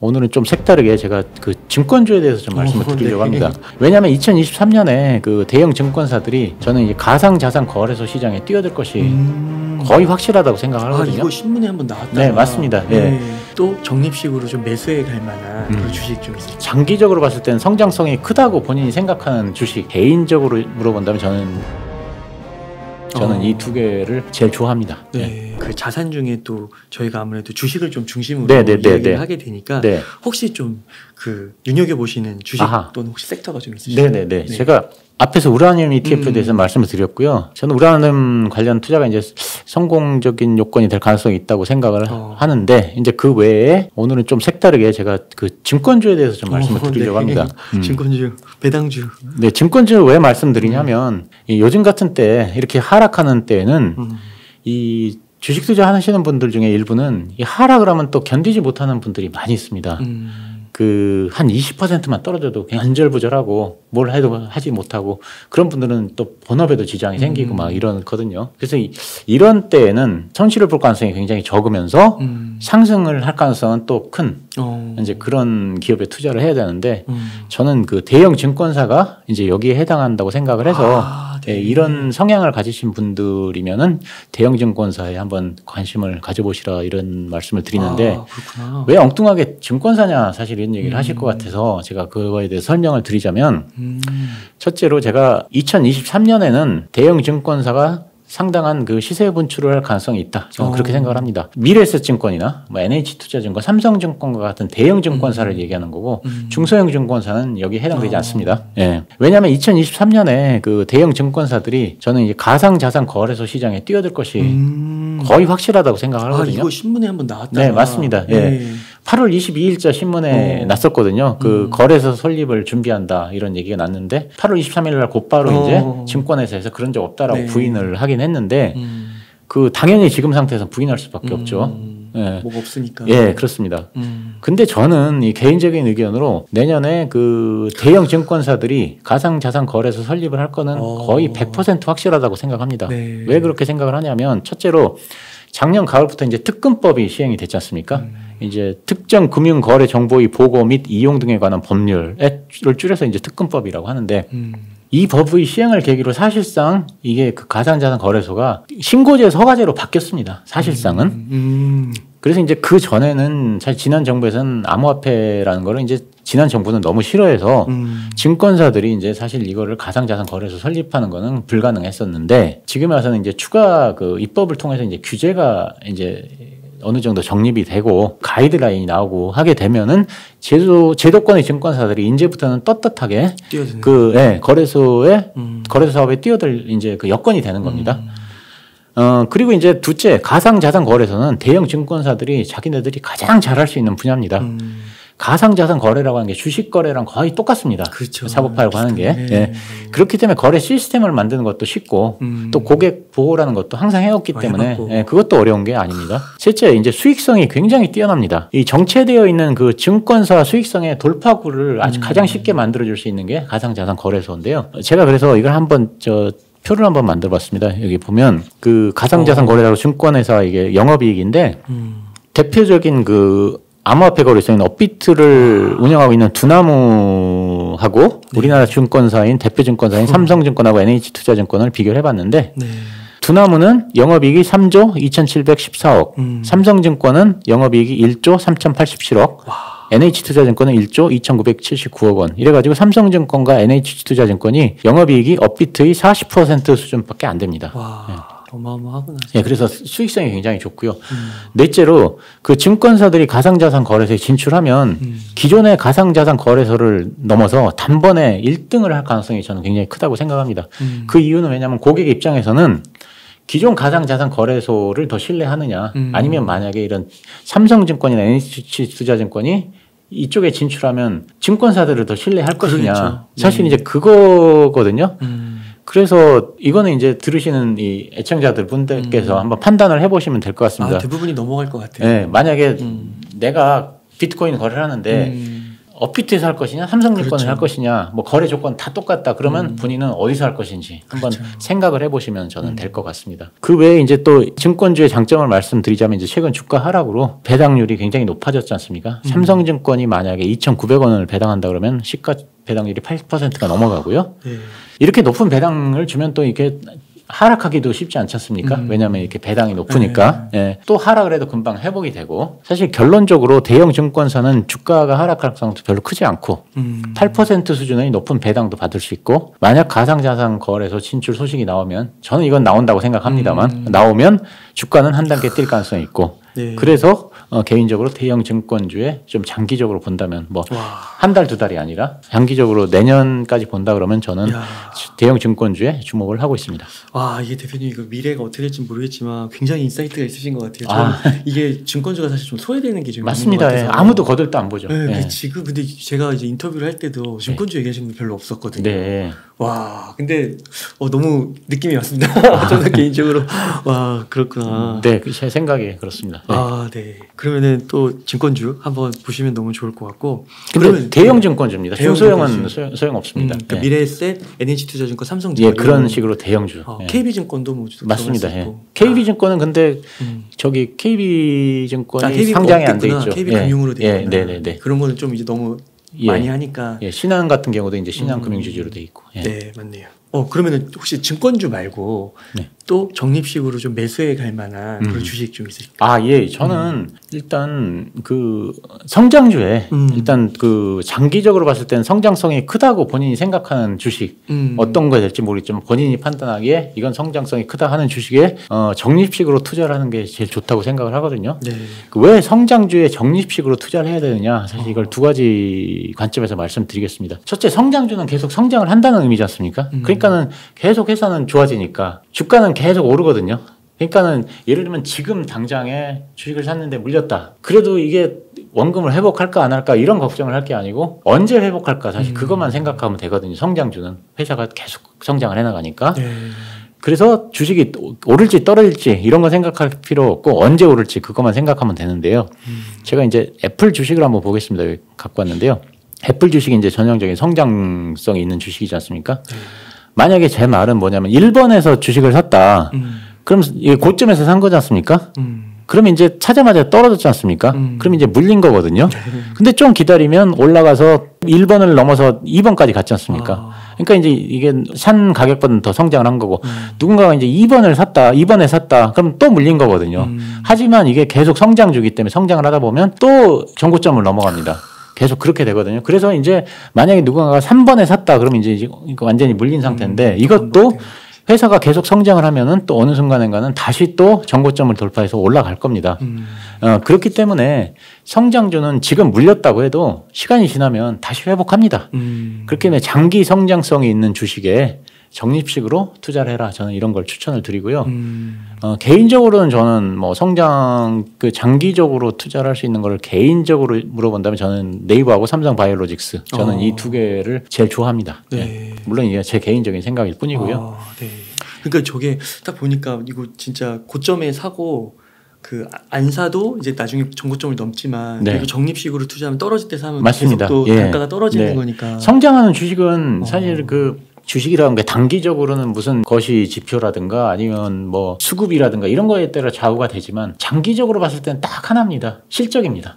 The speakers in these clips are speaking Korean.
오늘은 좀 색다르게 제가 그 증권주에 대해서 좀 말씀을 드리려고 합니다. 왜냐하면 2023년에 그 대형 증권사들이 저는 이제 가상자산 거래소 시장에 뛰어들 것이 거의 확실하다고 생각하거든요. 이거 신문에 한번 나왔다. 네, 맞습니다. 네. 또 적립식으로 좀 매수해 갈 만한 그런 주식 좀 있어요. 장기적으로 봤을 때는 성장성이 크다고 본인이 생각하는 주식, 개인적으로 물어본다면 저는 이 두 개를 제일 좋아합니다. 네. 네. 그 자산 중에 또 저희가 아무래도 주식을 좀 중심으로 이야기를 하게 되니까 네. 혹시 좀 그 눈여겨 보시는 주식 또는 혹시 섹터가 좀 있으시죠? 네네네. 제가 앞에서 우라늄 ETF에 대해서 말씀을 드렸고요. 저는 우라늄 관련 투자가 이제 성공적인 요건이 될 가능성이 있다고 생각을 하는데, 이제 그 외에 오늘은 좀 색다르게 제가 그 증권주에 대해서 좀 말씀을 드리려고 합니다. 증권주, 배당주. 네, 증권주 왜 말씀드리냐면 요즘 같은 때 이렇게 하락하는 때에는 이 주식 투자 하시는 분들 중에 일부는 이 하락을 하면 또 견디지 못하는 분들이 많이 있습니다. 그 한 20%만 떨어져도 그냥 안절부절하고 뭘 해도 하지 못하고 그런 분들은 또 본업에도 지장이 생기고 막 이러거든요. 그래서 이런 때에는 손실을 볼 가능성이 굉장히 적으면서 상승을 할 가능성은 또 큰 이제 그런 기업에 투자를 해야 되는데 저는 그 대형 증권사가 이제 여기에 해당한다고 생각을 해서 네, 이런 성향을 가지신 분들이면은 대형 증권사에 한번 관심을 가져보시라 이런 말씀을 드리는데 왜 엉뚱하게 증권사냐 사실 이런 얘기를 하실 것 같아서 제가 그거에 대해 설명을 드리자면 첫째로 제가 2023년에는 대형 증권사가 상당한 그 시세 분출을 할 가능성이 있다. 저는 그렇게 생각을 합니다. 미래에셋증권이나 뭐 NH투자증권, 삼성증권과 같은 대형 증권사를 얘기하는 거고 중소형 증권사는 여기에 해당되지 않습니다. 예. 왜냐하면 2023년에 그 대형 증권사들이 저는 이제 가상자산 거래소 시장에 뛰어들 것이 거의 확실하다고 생각하거든요. 이거 신문에 한번 나왔다. 네, 맞습니다. 예. 8월 22일자 신문에 났었거든요. 그 거래소 설립을 준비한다 이런 얘기가 났는데 8월 23일 날 곧바로 이제 증권회사에서 그런 적 없다라고 부인을 하긴 했는데 그 당연히 지금 상태에서 부인할 수밖에 없죠. 예. 뭐가 없으니까. 예, 그렇습니다. 근데 저는 이 개인적인 의견으로 내년에 그 대형 증권사들이 가상자산 거래소 설립을 할 거는 거의 100% 확실하다고 생각합니다. 네. 왜 그렇게 생각을 하냐면 첫째로 작년 가을부터 이제 특금법이 시행이 됐지 않습니까? 이제 특정 금융 거래 정보의 보고 및 이용 등에 관한 법률을 줄여서 이제 특금법이라고 하는데 이 법의 시행을 계기로 사실상 이게 그 가상자산 거래소가 신고제 서가제로 바뀌었습니다. 사실상은. 그래서 이제 그 전에는 사실 지난 정부에서는 암호화폐라는 거를 이제 지난 정부는 너무 싫어해서 증권사들이 이제 사실 이거를 가상자산 거래소 설립하는 거는 불가능했었는데 지금에 와서는 이제 추가 그 입법을 통해서 이제 규제가 이제 어느 정도 정립이 되고 가이드라인이 나오고 하게 되면은 제도권의 증권사들이 이제부터는 떳떳하게 거래소 사업에 뛰어들 이제 그 여건이 되는 겁니다. 그리고 이제 둘째, 가상자산 거래소는 대형 증권사들이 자기네들이 가장 잘할 수 있는 분야입니다. 가상자산 거래라고 하는 게 주식 거래랑 거의 똑같습니다. 그렇죠. 사법화라고 하는 게. 예. 그렇기 때문에 거래 시스템을 만드는 것도 쉽고 또 고객 보호라는 것도 항상 해왔기 때문에 그것도 어려운 게 아닙니다. 셋째, 이제 수익성이 굉장히 뛰어납니다. 이 정체되어 있는 그 증권사 수익성의 돌파구를 아주 가장 쉽게 만들어줄 수 있는 게 가상자산 거래소인데요. 제가 그래서 이걸 한번 표를 한번 만들어봤습니다. 여기 보면 그 가상자산 거래라고 증권회사 이게 영업이익인데 대표적인 그 암호화폐 거래소인 업비트를 운영하고 있는 두나무하고 우리나라 증권사인 대표 증권사인 삼성증권하고 NH투자증권을 비교를 해봤는데 두나무는 영업이익이 3조 2,714억, 삼성증권은 영업이익이 1조 3,087억, NH투자증권은 1조 2,979억 원. 이래가지고 삼성증권과 NH투자증권이 영업이익이 업비트의 40% 수준밖에 안 됩니다. 어마어마하구나. 예, 그래서 수익성이 굉장히 좋고요. 넷째로 그 증권사들이 가상자산 거래소에 진출하면 기존의 가상자산 거래소를 넘어서 단번에 1등을 할 가능성이 저는 굉장히 크다고 생각합니다. 그 이유는 왜냐하면 고객 입장에서는 기존 가상자산 거래소를 더 신뢰하느냐 아니면 만약에 이런 삼성증권이나 NH투자증권이 이쪽에 진출하면 증권사들을 더 신뢰할 것이냐. 그렇죠. 사실 이제 그거거든요. 그래서 이거는 이제 들으시는 이 애청자들 분들께서 한번 판단을 해보시면 될 것 같습니다. 대부분이 넘어갈 것 같아요. 네, 만약에 내가 비트코인 거래를 하는데 업비트에서 할 것이냐 삼성증권을 그렇죠. 할 것이냐 뭐 거래 조건 다 똑같다 그러면 본인은 어디서 할 것인지 한번 그렇죠. 생각을 해보시면 저는 될 것 같습니다. 그 외에 이제 또 증권주의 장점을 말씀드리자면 이제 최근 주가 하락으로 배당률이 굉장히 높아졌지 않습니까? 삼성증권이 만약에 2,900원을 배당한다 그러면 시가 배당률이 80%가 넘어가고요. 네. 이렇게 높은 배당을 주면 또 이게 하락하기도 쉽지 않지 않습니까? 왜냐하면 이렇게 배당이 높으니까. 예. 또 하락을 해도 금방 회복이 되고 사실 결론적으로 대형 증권사는 주가가 하락할 가능성도 별로 크지 않고 8% 수준의 높은 배당도 받을 수 있고 만약 가상자산 거래소 진출 소식이 나오면 저는 이건 나온다고 생각합니다만 나오면 주가는 한 단계 뛸 가능성이 있고 네. 그래서 개인적으로 대형 증권주에 좀 장기적으로 본다면 뭐 한 달, 두 달이 아니라 장기적으로 내년까지 본다 그러면 저는 대형 증권주에 주목을 하고 있습니다. 와, 이게 대표님 이거 미래가 어떻게 될지 모르겠지만 굉장히 인사이트가 있으신 것 같아요. 저는 이게 증권주가 사실 좀 소외되는 게 좀 맞습니다. 예. 아무도 거들떠 안 보죠. 네, 예. 지금 근데 제가 이제 인터뷰를 할 때도 증권주 얘기하시는 분 별로 없었거든요. 네. 와, 근데 너무 느낌이 왔습니다. 저는 개인적으로 와, 그렇구나. 네, 제 생각이 그렇습니다. 네. 아, 네. 그러면은 또 증권주 한번 보시면 너무 좋을 것 같고. 그러면 대형 증권주입니다. 중소형은 소용 없습니다. 그러니까 네. 미래에셋, NH투자증권, 삼성증권. 예, 그런 식으로 대형주. 예. KB증권도 뭐 맞습니다. 예. KB증권은 근데 저기 KB증권이 KB 상장이 안 돼 있죠. KB금융으로 돼 있구나. 네네네. 그런 거는 좀 이제 너무 많이 하니까. 예, 신한 같은 경우도 이제 신한금융주주로 돼 있고. 예. 네, 맞네요. 그러면은 혹시 증권주 말고 또 적립식으로 좀 매수해 갈 만한 그런 주식 좀 있으실까요? 아, 예. 저는 일단 그 성장주에 일단 그 장기적으로 봤을 때는 성장성이 크다고 본인이 생각하는 주식 어떤 거 될지 모르겠지만 본인이 판단하기에 이건 성장성이 크다 하는 주식에 적립식으로 투자를 하는 게 제일 좋다고 생각을 하거든요. 네. 왜 성장주에 적립식으로 투자를 해야 되느냐? 사실 이걸 두 가지 관점에서 말씀드리겠습니다. 첫째, 성장주는 계속 성장을 한다는 의미지 않습니까? 그러니까는 계속 회사는 좋아지니까 주가는 계속 오르거든요. 그러니까는 예를 들면 지금 당장에 주식을 샀는데 물렸다. 그래도 이게 원금을 회복할까 안 할까 이런 걱정을 할 게 아니고 언제 회복할까 사실 그것만 생각하면 되거든요. 성장주는 회사가 계속 성장을 해나가니까. 네. 그래서 주식이 오를지 떨어질지 이런 거 생각할 필요 없고 언제 오를지 그것만 생각하면 되는데요. 제가 이제 애플 주식을 한번 보겠습니다. 여기 갖고 왔는데요. 애플 주식이 이제 전형적인 성장성이 있는 주식이지 않습니까? 만약에 제 말은 뭐냐면 1번에서 주식을 샀다. 그럼 이게 고점에서 산 거지 않습니까? 그러면 이제 사자마자 떨어졌지 않습니까? 그럼 이제 물린 거거든요. 근데 좀 기다리면 올라가서 1번을 넘어서 2번까지 갔지 않습니까? 그러니까 이제 이게 산 가격보다는 더 성장을 한 거고 누군가가 이제 2번을 샀다, 2번에 샀다, 그럼 또 물린 거거든요. 하지만 이게 계속 성장주기 때문에 성장을 하다 보면 또 정고점을 넘어갑니다. 계속 그렇게 되거든요. 그래서 이제 만약에 누군가가 3번에 샀다, 그러면 이제 완전히 물린 상태인데 이것도 회사가 계속 성장을 하면은 또 어느 순간인가는 다시 또 정고점을 돌파해서 올라갈 겁니다. 그렇기 때문에 성장주는 지금 물렸다고 해도 시간이 지나면 다시 회복합니다. 그렇기 때문에 장기 성장성이 있는 주식에 적립식으로 투자를 해라. 저는 이런 걸 추천을 드리고요. 개인적으로는 저는 뭐 성장 그 장기적으로 투자를 할 수 있는 걸 개인적으로 물어본다면 저는 네이버하고 삼성바이오로직스 저는 이 두 개를 제일 좋아합니다. 네. 네. 물론 이게 제 개인적인 생각일 뿐이고요. 네. 그러니까 저게 딱 보니까 이거 진짜 고점에 사고 그 안 사도 이제 나중에 정고점을 넘지만 그리고 적립식으로 투자하면 떨어질 때 사면 맞습니다. 계속 또 단가가 떨어지는 거니까. 성장하는 주식은 사실 그 주식이라는 게 단기적으로는 무슨 것이 지표라든가 아니면 뭐 수급이라든가 이런 거에 따라 좌우가 되지만 장기적으로 봤을 때는 딱 하나입니다. 실적입니다.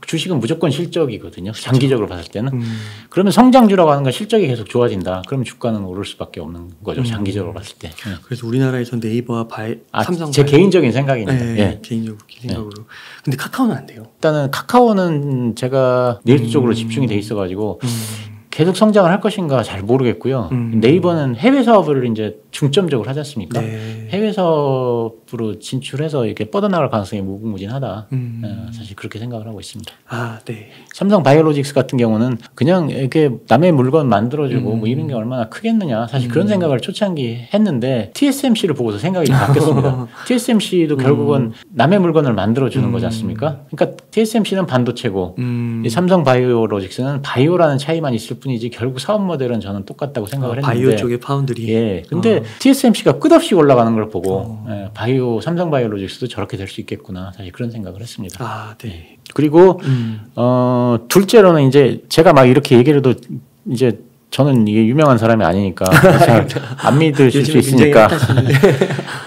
주식은 무조건 실적이거든요. 장기적으로 봤을 때는. 그러면 성장주라고 하는 건 실적이 계속 좋아진다. 그럼 주가는 오를 수밖에 없는 거죠. 장기적으로 봤을 때. 그래서 우리나라에선 네이버와 삼성 제 개인적인 생각입니다. 네, 개인적으로 생각으로. 근데 카카오는 안 돼요. 일단은 카카오는 제가 릴스 쪽으로 집중이 돼 있어가지고 계속 성장을 할 것인가 잘 모르겠고요. 네이버는 해외 사업을 이제 중점적으로 하지 않습니까? 네. 해외 사업으로 진출해서 이렇게 뻗어나갈 가능성이 무궁무진하다. 사실 그렇게 생각을 하고 있습니다. 아, 네. 삼성 바이오로직스 같은 경우는 그냥 이렇게 남의 물건 만들어주고 뭐 이런 게 얼마나 크겠느냐. 사실 그런 생각을 초창기 했는데 TSMC를 보고서 생각이 바뀌었습니다. TSMC도 결국은 남의 물건을 만들어주는 거지 않습니까? 그러니까 TSMC는 반도체고 삼성 바이오로직스는 바이오라는 차이만 있을 뿐이지 결국 사업 모델은 저는 똑같다고 생각을 했는데 바이오 쪽의 파운드리. 예. 근데 TSMC가 끝없이 올라가는 걸 보고 예, 바이오 삼성바이오로직스도 저렇게 될 수 있겠구나 사실 그런 생각을 했습니다. 아, 네. 그리고 둘째로는 이제 제가 막 이렇게 얘기를 해도 이제 저는 이게 유명한 사람이 아니니까 잘 안 믿으실 수 있으니까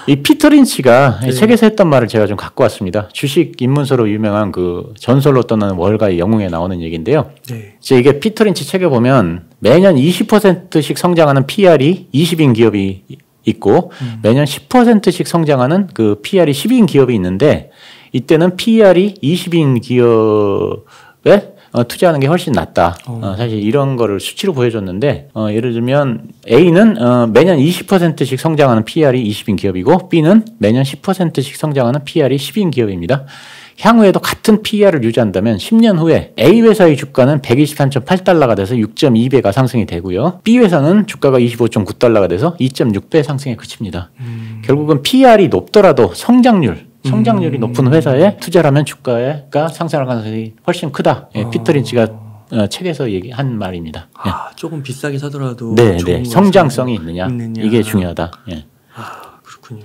이 피터 린치가 네. 책에서 했던 말을 제가 좀 갖고 왔습니다. 주식 입문서로 유명한 그 전설로 떠나는 월가의 영웅에 나오는 얘기인데요. 네. 이게 피터 린치 책에 보면 매년 20%씩 성장하는 PR이 20인 기업이 있고 매년 10%씩 성장하는 그 PR이 10인 기업이 있는데 이때는 PR이 20인 기업에 투자하는 게 훨씬 낫다. 사실 이런 거를 수치로 보여줬는데 예를 들면 A는 매년 20%씩 성장하는 PR이 20인 기업이고 B는 매년 10%씩 성장하는 PR이 10인 기업입니다. 향후에도 같은 PER을 유지한다면 10년 후에 A 회사의 주가는 123.8달러가 돼서 6.2배가 상승이 되고요. B 회사는 주가가 25.9달러가 돼서 2.6배 상승에 그칩니다. 결국은 PER이 높더라도 성장률이 높은 회사에 투자를 하면 주가가 상승할 가능성이 훨씬 크다. 예, 피터 린치가 책에서 얘기한 말입니다. 예. 조금 비싸게 사더라도 네, 성장성이 있느냐 이게 중요하다. 예. 그렇군요.